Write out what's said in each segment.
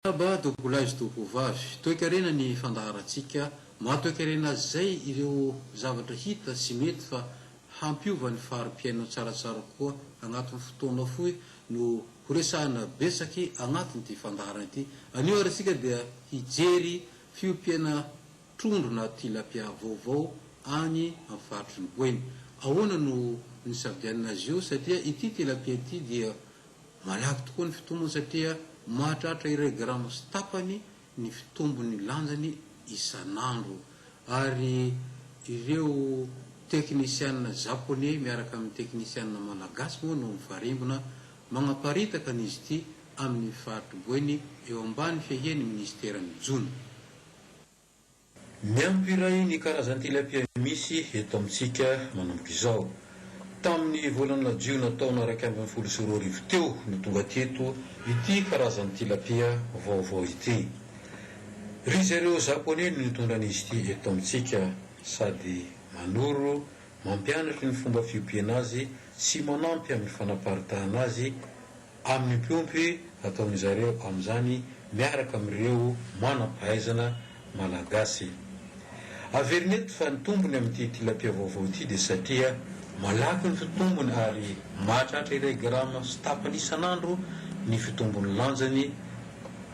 Ba dokolazy tokovavy toekarena ny fandaharatsika matoekarena zay ireo zavatra hita sy mety fa hampiova ny fari-piainao tsaratsara koa agnatin'ny fotoana foy no horesahana besaky agnatin'ity fandaharana ity. Anio aratsika dia hijery fiompiana trondrona tilapia vaovao any amin'ny faritry ny Boeny. Ahoana no ny safidianina azy io satria ity tilapia ity dia malaky tokoa ny fitombony satria mahatratra iray grama sy tapany ny fitombony lanjany isan'andro ary ireo teknisianina japonais miaraka amin'ny teknisianina malagasy moa no mifarimbona manaparitaka n'izy ity amin'ny faritry Boeny eo ambany feheny ministeran'ny jona. Miampiray ny karazany tilapia misy eto amintsika manomboka izao. Tamin'ny volana jiona taona 2024 teo no tonga teto ity karazany tilapia vaovao ity. Ry zareo japonais no nitondran'izy ity eto amintsika sady manoro mampianatra ny fomba fiompiana azy sy manampy amin'ny fanaparitahana azy amin'ny mpiompy ataon'izareo amin'izany miaraka amin'ireo manam-pahaizana malagasy. Averineto fa ny tombony amin'ity tilapia vaovao ity dia satria malaky ny fitombony ary mahatratra iray grama sy tapany isan'andro ny fitombony lanjany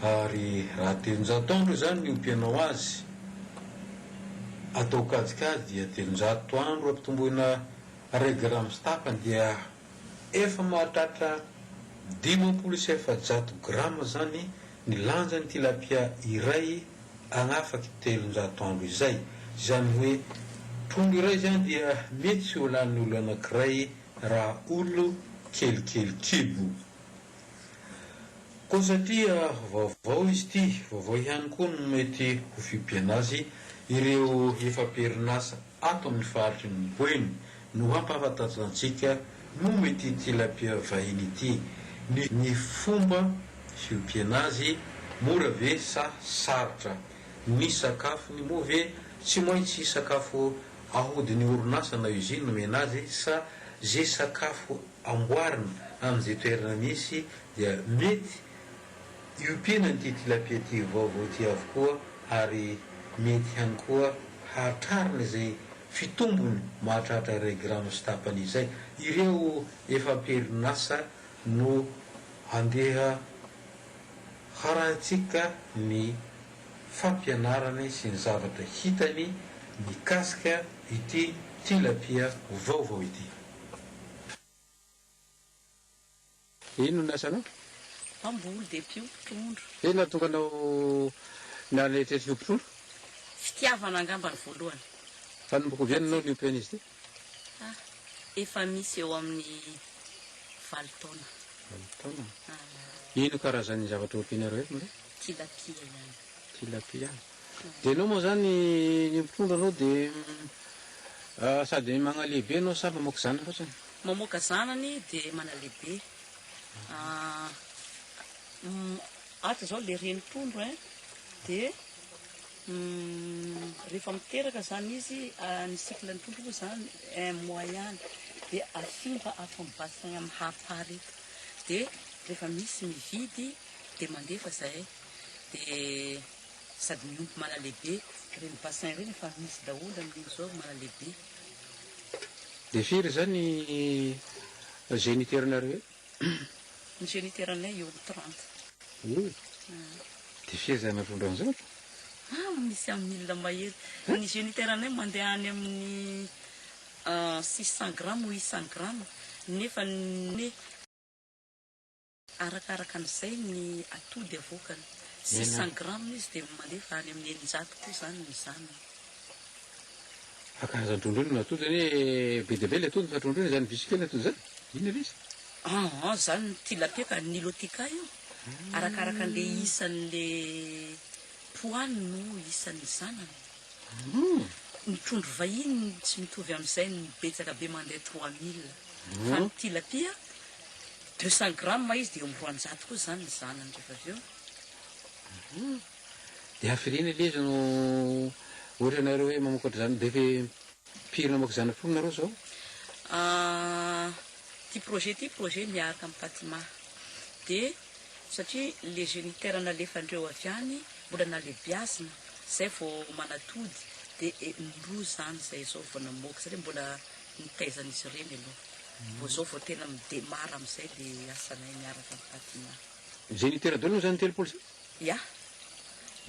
ary raha 300 andro zany ny ompianao azy atao kajikajy dia 300 andro ampitomboina iray grama sy tapany dia efa mahatratra 57 grama zany ny lanjany tilapia iray agnafaky 300 andro izay. Zany hoe trondro iray zany dia mety sy holan'ny olo anankiray raha olo kelikely kibo. Koa satria vaovao izy ity, vaovao ihany koa no mety ho fiompiana azy ireo efa perinasa ato amin'ny faritry ny Boeny no hampahafantarantsika no mety tilapia vahiny ity ny fomba fiompiana azy mora ve sa sarotra, ny sakafony moa ve tsy maintsy sakafo ahodiny orinasa na usine no mena azy sa zay sakafo amboarina amin'izay toerana misy dia mety iompiana nyity tilapia ity vaovao ity avokoa ary mety ihany koa hahatrarina izay fitombony mahatratra iray grama sy tapany izay. Ireo efa perinasa no andeha harantsika ny fampianarany sy ny zavatra hitany mikasika ity tilapia vaovao ity. Ino ny asanao? Mamboly dia mpiompy trondro. Ena tonga anao naletretra fiompy trondro? Fitiavana angamba ny voalohany. Fa nomboko viananao ny ompiana izy ity? Efa misy eo amin'ny 7 taona. 7 taona? Ino karazany zavatra ompianareo eto? Tilapia ihany. Tilapia. Dia anao moa zany ny trondro anao dia sady magnalehibe anao sa mamoaka zanany fotsiny? Mamoaka zanany dia manalehibe. Ato zao le reny trondro dia rehefa miteraka zany izy ny cycle ny trondro zany 1 mois ihany dia afimba amin'ny bassin amin'ny hapary eto dia rehefa misy mividy dia mandefa zay dia sady miompy manalehibe reny bassin reny efa misy daholo amin'iny zao manalehibe. Dia firy zany géniteuranareo? Ny géniteuranay eo amin'ny 30. Dia firy zany trondro an'izao? Misy amin'ny milina mahery. Ny géniteuranay mandeha any amin'ny 600 grammes ou 800 grammes nefa ny arakaraka an'izay ny atody avokany 600 grammes izy dia mandefa any amin'ny 900 koa zany ny zanany. Karazany trondro iny no atody zany hoe be dia be le atody fa trondro iny zany visikely atody zany? Ino izy? Zany ny tilapia ka nilotika io arakaraka an'le isan'le poany no isan'ny zanany. Ny trondro vahiny tsy mitovy amin'izay ny betsaka be mandeha 3000 fa ny tilapia 200 grammes izy dia eo amin'ny 300 koa zany ny zanany rehefa avy eo. Dia hafirina le izy no ohatra nareo hoe mamokatra zany dia efa pirina mamoaka zana trondro nareo zao? Ty projet miaraka amin'ny Fatima dia satria le géniteur nalefandreo avy any mbola nalebiazina zay vao manatody dia ndro zany zay zao vao namoaka satria mbola nitaizan'izy ireny aloha vao zao vao tena midemara amin'izay dia asanay miaraka amin'ny patina géniteur daholo moa zany telopolo zay ia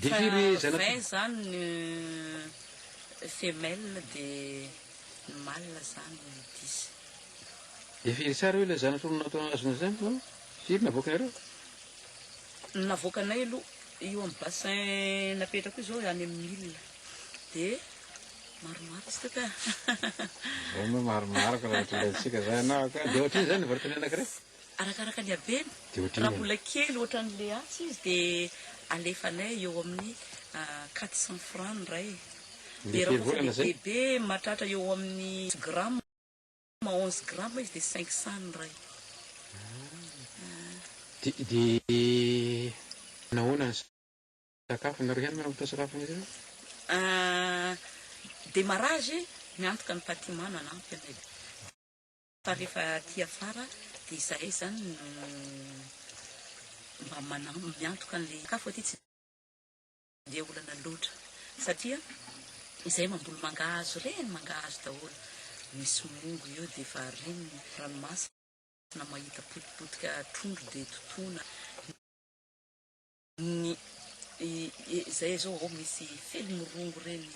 dia firy fa 20 zany femelle dia ny mâle zany 10 dia firy tsara hoe ilay zanatro natao azona zany firy navoakanareo navoakanay aloha io amin'ny bassin napetrako io zao any amin'ny 1000 dia maromaro izy teka ma maromaro ka rahatralatsika zay anao ka dia ohatriny zany nivarotany anankiray arakaraka ny habeny dia raha mbola kely ohatran'le atsy izy dia alefanay eo amin'ny 400 francs ny ray dia raha kofa le bebe matratra eo amin'ny gramme 11 gramme izy dia 500 ny ray dia nahoana ny sakafo nareo ihany manambotra sakafo izy io démarrage miantoka ny patimana anampy anay fa rehefa ty afara dia izahay zany mba miantoka an'le sakafo aty tsy dia olana loatra satria izahay mamboly mangahazo reny mangahazo daholo misy mongo eo dia efa reny ranomasina mahita potipotika trondro dia totoina ny zay zao ao misy felimorongo reny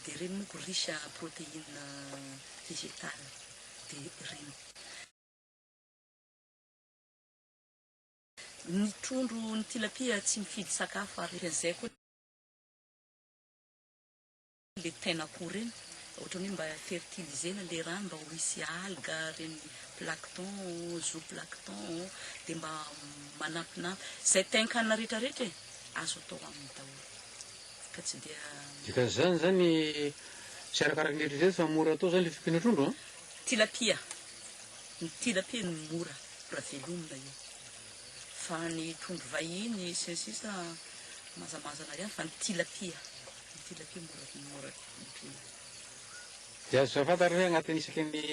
dia reny monko riche protéine végétale dia reny ny trondro ny tilapia tsy mifidy sakafo ary an'izay koa le tain'akoho reny ohatra hoe mba fertilisena le rano mba ho hisy alga reny plancton zooplancton dia mba manampinampy zay tain-kanina rehetrarehetra e azo atao amin'ny daholo ka tsy dia ka zany zany tsy arakaraky ny eritrereto fa mora atao zany le fipina trondro a tilapia ny tilapia ny mora raha velomina io fa ny trondro vahiny sensisa mazamazana ihany fa ny tilapia mora mipina dia azo zafantary hoe agnatin'ny isaky ny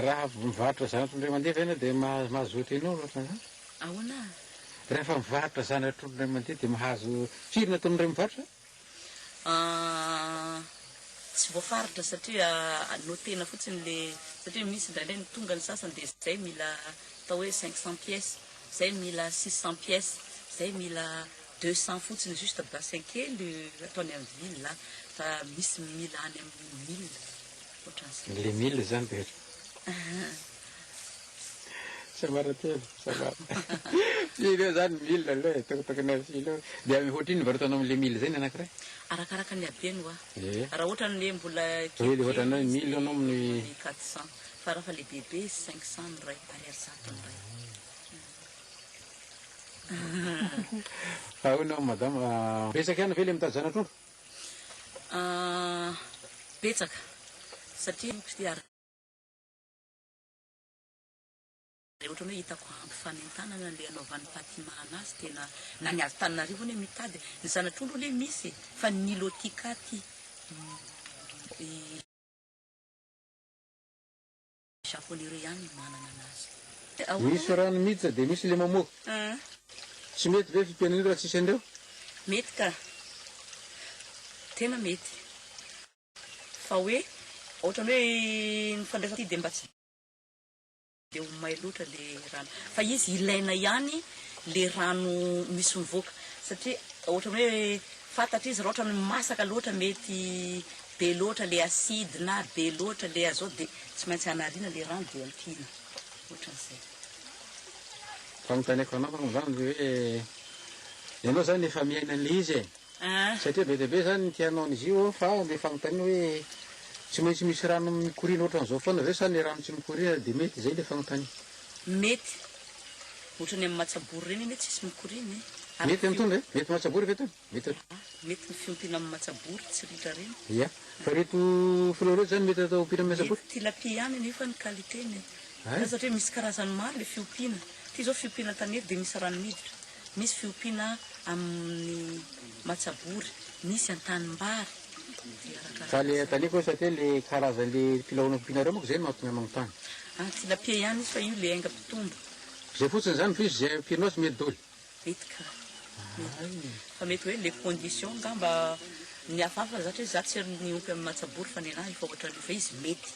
raha mivarotra zanatrondro ray mandeha ena dia mahazoty anao loatra zany ahoana rehefa mivarotra zanatrondro ray mandeha dia mahazo firy nataon'ray mivarotra tsy voafaritra satria notena fotsiny le satria misy ndraindray ny tonga ny sasany dia zay mila atao hoe 500 pièces zay mila 600 pièces zay mila 200 fotsiny juste bassin kely ataony amin'ny ville la fa misy mila any amin'ny 1000 ohatran'izay le 1000 zany dia samaratelo samara firy eo zany 1000 aloha tokotokony asilo dia ohatriny nivarotanao amin'le 1000 zay ny anankiray arakaraka ny habeny hoa raha ohatran'le mbola hoe le ohatranao 1000 anao amin'ny 400 fa raha fa le bebe 500 ny ray ariary zato ny ray ahoanao madame betsaka ihany ve le mitady zanatrondro betsaka satria dia ohatra hoe hitako ampy fanentanana le anaovan'ny patimana azy tena na ny azo taninarivo ny hoe mitady ny zanatrondro le misy fa ny lotika ty japonais ihany manana anazy misy rano miditra dia misy le mamoaka tsy mety ve fipianan'io raha tsisy andreo mety ka tena mety fa hoe ohatrany hoe ny fandraisa ty dia mba tsy dia ho may loatra le rano fa izy ilaina ihany le rano misy mivoaka satria ohatrany hoe fantatra izy raha ohatrany masaka loatra mety be loatra le acide na be loatra le azao dia tsy maintsy hanariana le rano dia ampina ohatran'izay fanontaniako anao zany hoe ianao zany efa miaina an'le izy e satria be dia be zany tianao n'izy io fa le fanontaniana hoe tsy maintsy misy rano mikorina ohatran'izao foana ve sa ny rano tsy mikorina dia mety zay le fanontany mety ohatrany amin'ny matsabory reny iny hoe tsisy mikorina mety am'tony e mety matsabory ve tony mety mety ny fiompina amin'ny matsabory tsy ritra reny ia fa reto filao reto zany mety atao ompina amin'ny matsabory tilapia ihany io fa ny qualiteny satria misy karazany maro le fiompiana ty zao fiompiana tanety dia misy rano miditra misy fiompiana amin'ny matsabory misy antanimbary fa le taniko hoe satria le karazan'le filaona ompinareo moako zay no mahatonga manontany tilapia ihany izy fa io le aingam-pitombo zay fotsiny zany fa izy zay ampianao sy mety daholo mety ka fa mety hoe le condition ngamba ny hafahafa zatra hoe za tsy niompy amin'ny matsabory fa ny anahy efa ohatran'io fa izy mety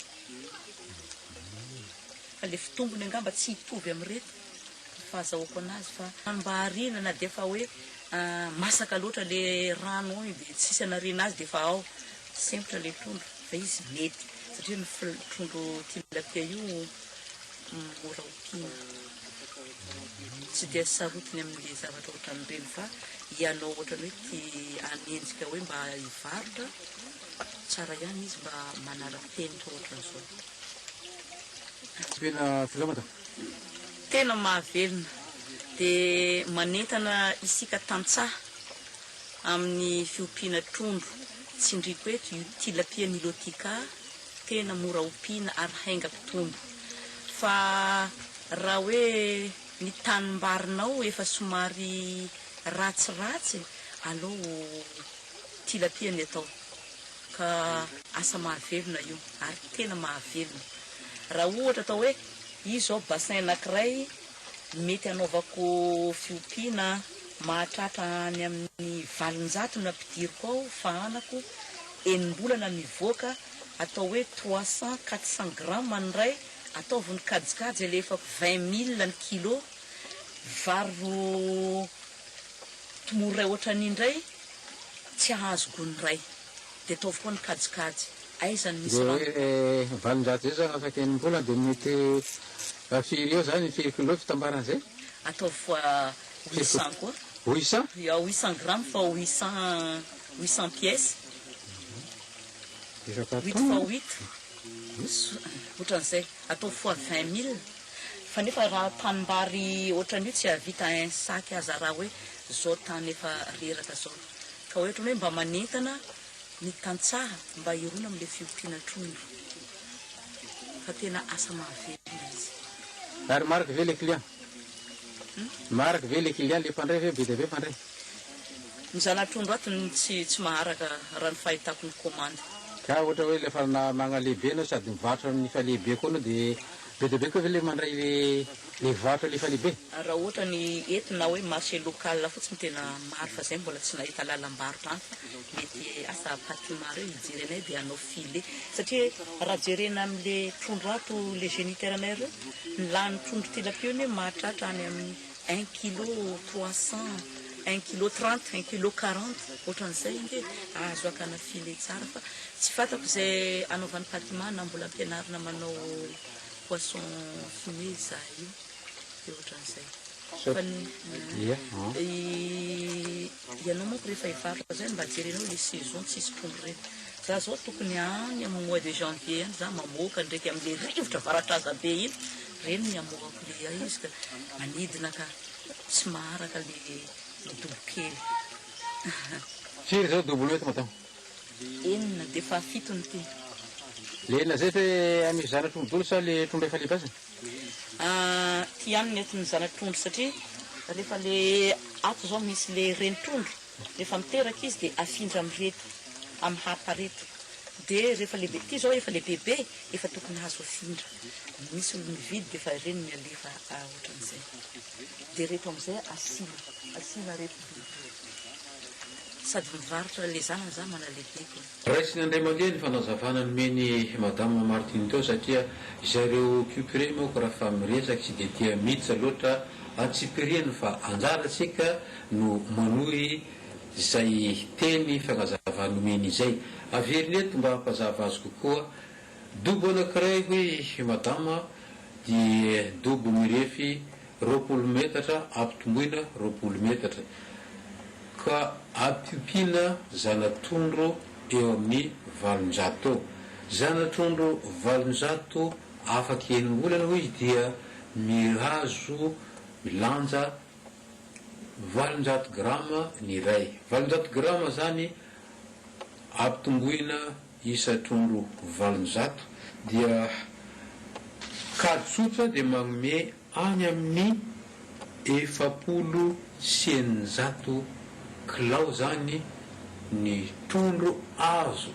fa le fitombony angamba tsy hitovy amin'reto fahazahoako anazy fa mba harina na dia fa hoe masaka loatra le rano io dia tsisy anarina azy dia fa ao sempotra le trondro fa izy mety satria ny trondro tilapia io mora ompiana tsy dia sarotiny amin'le zavatra ohatran'ireny fa ianao ohatrany hoe ty anenjika hoe mba hivarotra tsara ihany izy mba manara-penitra ohatran'izao tena filamata tena mahavelona dia manentana isika tantsaha amin'ny fiompiana trondro tsy indriko eto io tilapia nilotika tena mora ompiana ary hainga mpitombo fa raha hoe ny tanimbarinao efa somary ratsiratsy aleo tilapia ny atao ka asa mahavelona io ary tena mahavelona raha ohatra atao hoe izy zao bassin anankiray mety anaovako fiompiana mahatratra any amin'ny 700 na ampidiriko ao fahanako enim-bolana mivoaka atao hoe 300-400 grammes anyray ataoviny kajikajy alefako 20 000 ny kilo varo tomoray ohatran'indray tsy ahazo gonyray dia ataoviko ny kajikajy aizany misy hoe 700 zay zany afaka enim-bola dia mety firy eo zany firy kilo fitambaran'izay ataovy 800 koa 800 800 grammes fa 800 pièces 8 fois 8 ohatran'izay atao fois 20 000 fa nefa raha tanimbary ohatran'io tsy havita un sac aza raha hoe zao tany efa reraka zao ka ohatra hoe mba manentana ny tantsaha mba hirona amin'le fiompiana trondro fa tena asa mahavelona izy ary maraka ve le client maraka ve le client le mpandray ve be dia be mpandray ny zanatrondro ato tsy maharaka raha ny fahitako ny commande ka ohatra hoe lefa magnalehibe anao sady mivarotra nifa lehibe koa anao dia be dia be koa ve le mandray le varotra lefa lehibe raha ohatra ny entina hoe marché local fotsiny tena maro fa zay mbola tsy nahita lalam-barotra any fa mety asa patimary eo hijerenay dia anao file satria raha jerena amin'le trondro ato le génitaire-nay ireo ny lany trondro tilapia ny hoe mahatratra any amin'ny 1 kilo 300 1 kilo 30 1 kilo 40 ohatran'izay nge azo akana file tsara fa tsy fatako zay anaovan'ny patima na mbola ampianarina manao poisson fumé za io dia ohatran'izay fa ianao monko rehefa hivarotra zay mba jerenao le saison tsisy trondro reny za zao tokony any amin'ny mois de janvier any za mamoaka ndraiky amin'le rivotra varatraza be iny reny ny amoakako le izy ka manidina ka tsy maharaka le dobokely firy zao dobolo eto matao enina dia fa fitony ty le enina zay fe amisy zanatrondro dolo sa le trondro efa lebasiny ty ihany ny etiny zanatrondro satria rehefa le ato zao misy le renitrondro rehefa miteraka izy dia afindra amin'reto amin'ny hapa reto dia rehefa lehibe ty zao efa le bebe efa tokony hazo afindra misy olo mividy dia efa reny ny alefa ohatran'izay dia reto amin'izay asina reto sady mivarotra le zanany za manalehibe koa raisiny andriamandeha ny fanazavana nomeny madame Martine teo satria zareo cupre moako raha fa miresaka tsy dia tia mitsa loatra atsipiriany fa anjaratsika no manohy zay teny fanazavana nomeny izay averiny eto mba hampazava azy kokoa dobo anankiray hoe madama dia dobo mirefy 20 metatra ampitomboina 20 metatra ka ampiompiana zanatrondro eo amin'ny 700 zanatrondro 700 afaka enim-bolana hoy izy dia mihazo milanja 700 grama ny ray 700 grama zany ampitomboina isa trondro 700 dia kaditsotra dia magnome any amin'ny 700 kilao zany ny trondro azo